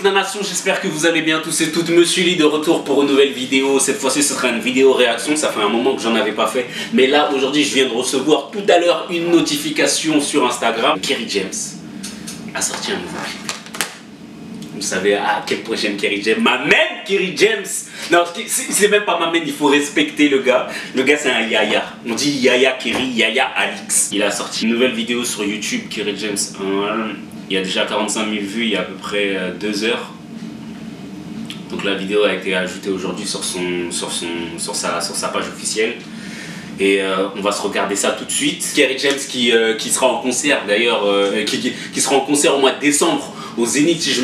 toute la nation, j'espère que vous allez bien tous et toutes. Monsieur Lee de retour pour une nouvelle vidéo. Cette fois-ci ce sera une vidéo réaction, ça fait un moment que j'en avais pas fait. Mais là aujourd'hui je viens de recevoir tout à l'heure une notification sur Instagram. Kerry James a sorti un nouveau clip. Vous savez à quel point j'aime Kerry James. Ma main Kerry James. Non, c'est même pas ma main, il faut respecter le gars. Le gars c'est un Yaya. On dit Yaya Kerry, Yaya Alix. Il a sorti une nouvelle vidéo sur YouTube, Kerry James. Il y a déjà 45 000 vues il y a à peu près 2 heures. Donc la vidéo a été ajoutée aujourd'hui sur sa page officielle. Et on va se regarder ça tout de suite. Kerry James qui sera en concert d'ailleurs, qui sera en concert au mois de décembre au Zénith si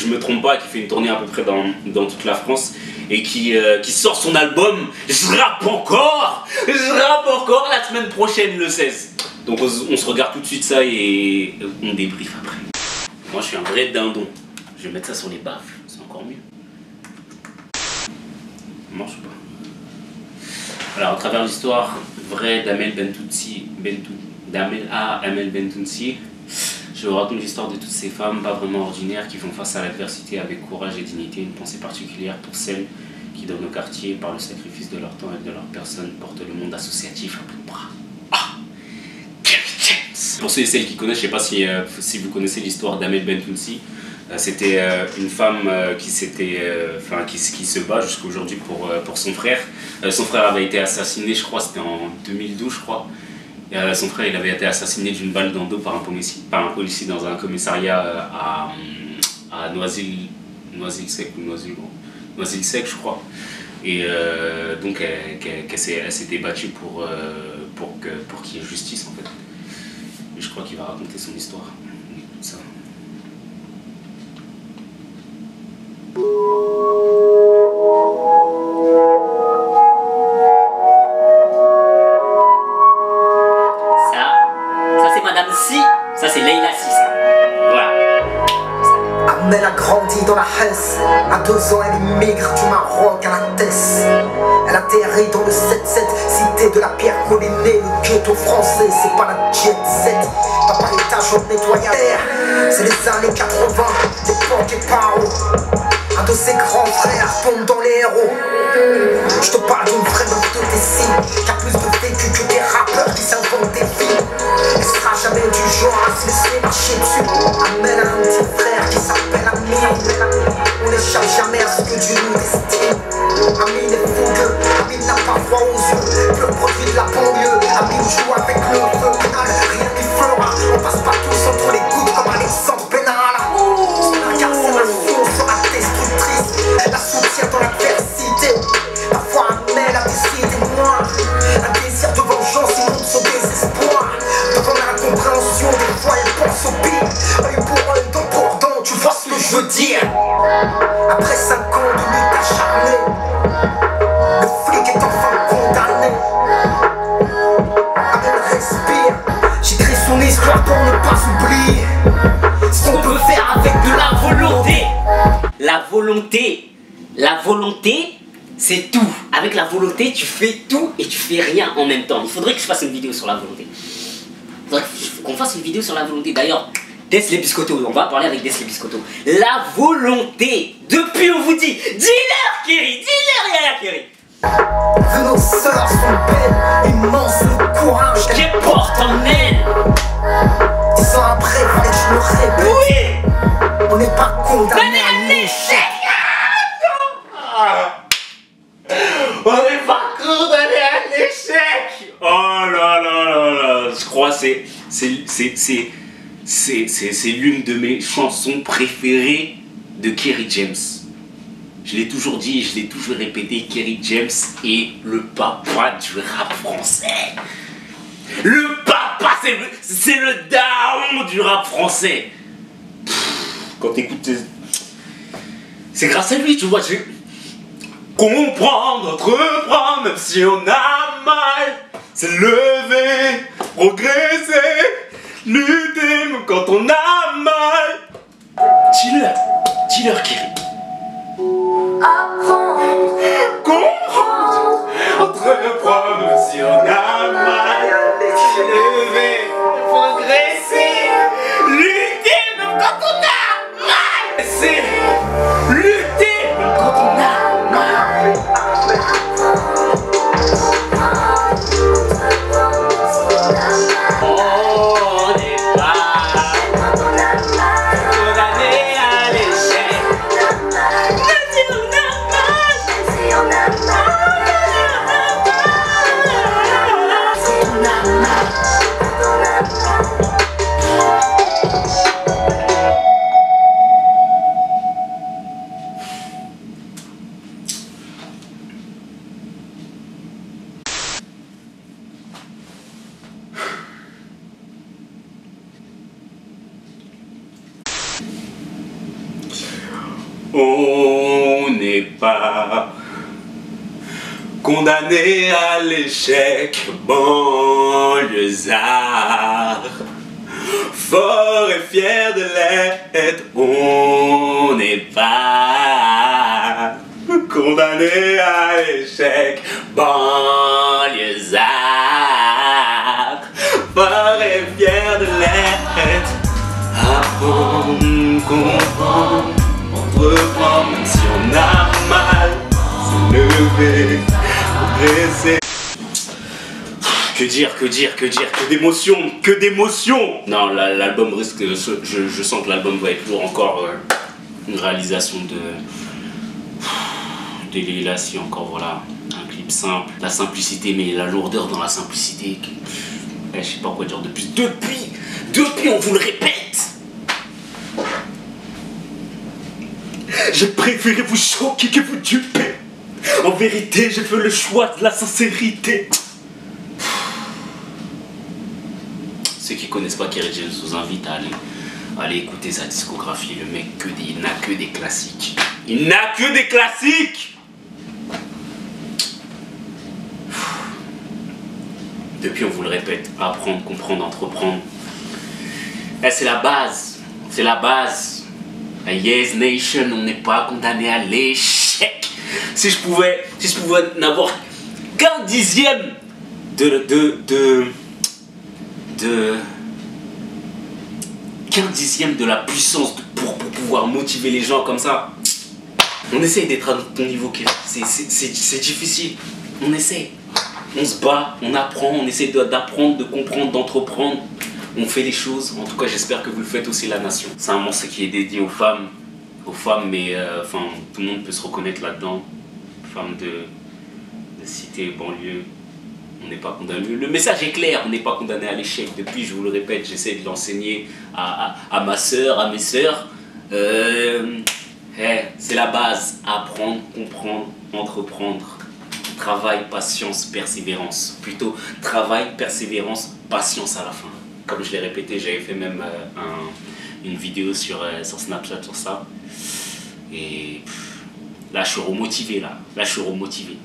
je me trompe pas, qui fait une tournée à peu près dans toute la France. Et qui sort son album Je rappe encore la semaine prochaine le 16. Donc on se regarde tout de suite ça et on débriefe après. Moi je suis un vrai dindon. Je vais mettre ça sur les baffles, c'est encore mieux. Ça marche pas. Alors à travers l'histoire vraie d'Amel Bentounsi, je vous raconte l'histoire de toutes ces femmes pas vraiment ordinaires qui font face à l'adversité avec courage et dignité. Une pensée particulière pour celles qui dans nos quartiers, par le sacrifice de leur temps et de leur personne, portent le monde associatif à bout de bras. Pour ceux et celles qui connaissent, je ne sais pas si vous connaissez l'histoire d'Amel Bentounsi. C'était une femme qui se bat jusqu'à aujourd'hui pour son frère. Son frère avait été assassiné, je crois, c'était en 2012, je crois. Son frère il avait été assassiné d'une balle dans le dos par un policier dans un commissariat à Noisy-le-Sec ou Noisy-le-Sec, je crois. Et donc elle s'était battue pour qu'il y ait justice en fait. Et je crois qu'il va raconter son histoire. Ça. Ça c'est Madame Si, ça c'est Leila Si. Voilà. Amel a grandi dans la Hesse. À 2 ans, elle immigre du Maroc à la Tesse. Elle atterrit dans le 7-7, cité de la pierre collinée. Le ghetto français, c'est pas la jet set. Papa étage au nettoyage. C'est les années 80, d'époque et paro. Un de ses grands frères tombe dans les héros. Je te parle d'une vraie meuf de Tessie qui a plus de vécu que des rappeurs qui s'inventent des films. Elle sera jamais du genre à se laisser marcher dessus. Amel a un petit frère qui s'appelle Amine. On n'échappe jamais à ce que Dieu nous destine. Amine est fougueux, Amine n'a pas froid aux yeux. Le produit de la banlieue, Amine joue avec le feu pénal. Rien n'y fera, on passe pas tous entre les gouttes comme Alexandre Benalla. Son incarcération sera destructrice, la soutient dans l'adversité. La foi Amel a décidé moi. Un désir de vengeance inonde son désespoir. Devant l'incompréhension, des fois elle pense au pire. Œil pour œil, dent pour dent, tu vois ce que je veux dire. Après 5 ans de lutte acharnée, le flic est enfin condamné. Amel respire, j'écris son histoire pour ne pas oublier ce qu'on peut faire avec de la volonté. La volonté, c'est tout. Avec la volonté, tu fais tout et tu fais rien en même temps. Il faudrait que je fasse une vidéo sur la volonté. Il faudrait qu'on fasse une vidéo sur la volonté. D'ailleurs, Des les Biscottos, on va parler avec Des les Biscottos. La volonté. Depuis on vous dit, dis-leur Kerry, dis-leur Yaya Kerry. De nos sœurs sont belles, immense le courage Qu'elle porte en elle. 10 ans après, fallait que je le répète. Oui. On n'est pas condamné à l'échec. On n'est pas condamné à l'échec. Oh là là là là. Je crois que c'est l'une de mes chansons préférées de Kerry James. Je l'ai toujours dit et je l'ai toujours répété, Kerry James est le papa du rap français. Le papa, c'est le daron du rap français. Quand t'écoutes, c'est grâce à lui, tu vois. Comprendre, entreprendre, même si on a mal, c'est lever, progresser, lutter, même quand on a mal. Dis-leur, Kerry. Apprendre, Comprendre, entreprendre, même si on a mal, c'est lever, progresser, lutter, même quand on a mal. C'est n'est pas condamné à l'échec, banlieusard. Fort et fier de l'être, on n'est pas condamné à l'échec, banlieusard. Fort et fier de l'être, apprendre, comprendre, entreprendre, même si on a mal, se lever, progresser. Que dire, que d'émotions. Non, l'album risque, je sens que l'album va être lourd encore. Une réalisation de Léla, si encore voilà, un clip simple. La simplicité, mais la lourdeur dans la simplicité. Je sais pas quoi dire de plus. Depuis, on vous le répète. J'ai préféré vous choquer que vous duper. En vérité, j'ai fait le choix de la sincérité. Ceux qui connaissent pas Kerry James, je vous invite à aller écouter sa discographie. Le mec, il n'a que des classiques. Il n'a que des classiques. Depuis, on vous le répète, apprendre, comprendre, entreprendre. C'est la base. C'est la base. La Yes Nation, on n'est pas condamné à l'échec. Si je pouvais n'avoir qu'un dixième qu'un dixième de la puissance pour pouvoir motiver les gens comme ça. On essaye d'être à ton niveau, c'est difficile. On essaye. On se bat, on apprend, on essaie d'apprendre, de comprendre, d'entreprendre. On fait les choses. En tout cas, j'espère que vous le faites aussi, la nation. C'est un morceau qui est dédié aux femmes, mais enfin, tout le monde peut se reconnaître là-dedans. Femmes de cité, banlieue. On n'est pas condamné. Le message est clair, on n'est pas condamné à l'échec. Depuis, je vous le répète, j'essaie de l'enseigner à ma soeur, à mes soeurs. C'est la base. Apprendre, comprendre, entreprendre. Travail, patience, persévérance. Plutôt travail, persévérance, patience à la fin. Comme je l'ai répété, j'avais fait même une vidéo sur Snapchat sur ça. Et là, je suis remotivé. Là, je suis remotivé.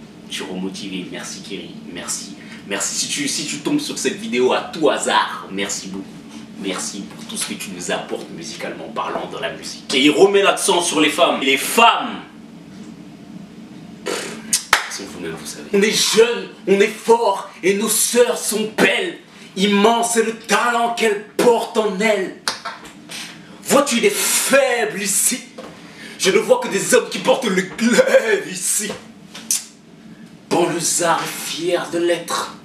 Merci Kerry, merci. Merci. Si tu tombes sur cette vidéo à tout hasard, merci beaucoup. Merci pour tout ce que tu nous apportes musicalement parlant dans la musique. Et il remet l'accent sur les femmes. Et les femmes, vous-même, vous savez. On est jeunes, on est forts, et nos sœurs sont belles. Immense est le talent qu'elles portent en elles. Vois-tu des faibles ici? Je ne vois que des hommes qui portent le glaive ici. Banlieusard est fier de l'être.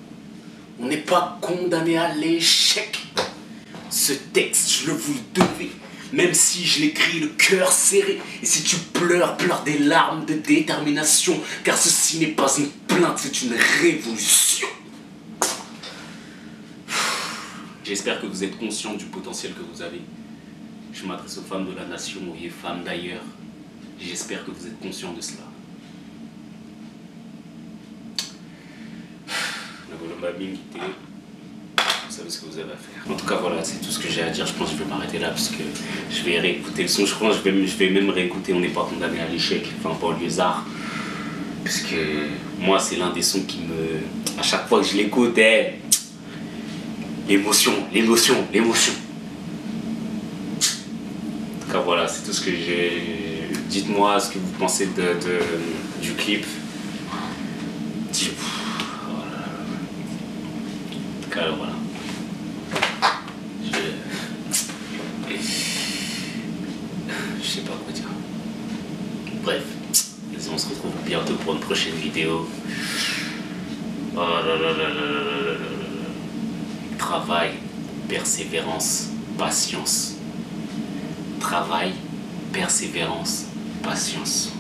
On n'est pas condamné à l'échec. Ce texte, je le vous le devais. Même si je l'écris le cœur serré. Et si tu pleures, pleure des larmes de détermination. Car ceci n'est pas une plainte, c'est une révolution. J'espère que vous êtes conscients du potentiel que vous avez. Je m'adresse aux femmes de la nation et aux femmes d'ailleurs. J'espère que vous êtes conscients de cela. Vous savez ce que vous avez à faire. En tout cas, voilà, c'est tout ce que j'ai à dire. Je pense que je vais m'arrêter là parce que je vais réécouter le son. Je pense que je vais même réécouter On n'est pas condamné à l'échec, enfin banlieusard. Parce que moi, c'est l'un des sons qui me... À chaque fois que je l'écoute, l'émotion. En tout cas, voilà, c'est tout ce que j'ai. Dites-moi ce que vous pensez du clip. Voilà. En tout cas, voilà. Je sais pas quoi dire. Bref, on se retrouve bientôt pour une prochaine vidéo. Oh là là là là là là là. Travail, persévérance, patience. Travail, persévérance, patience.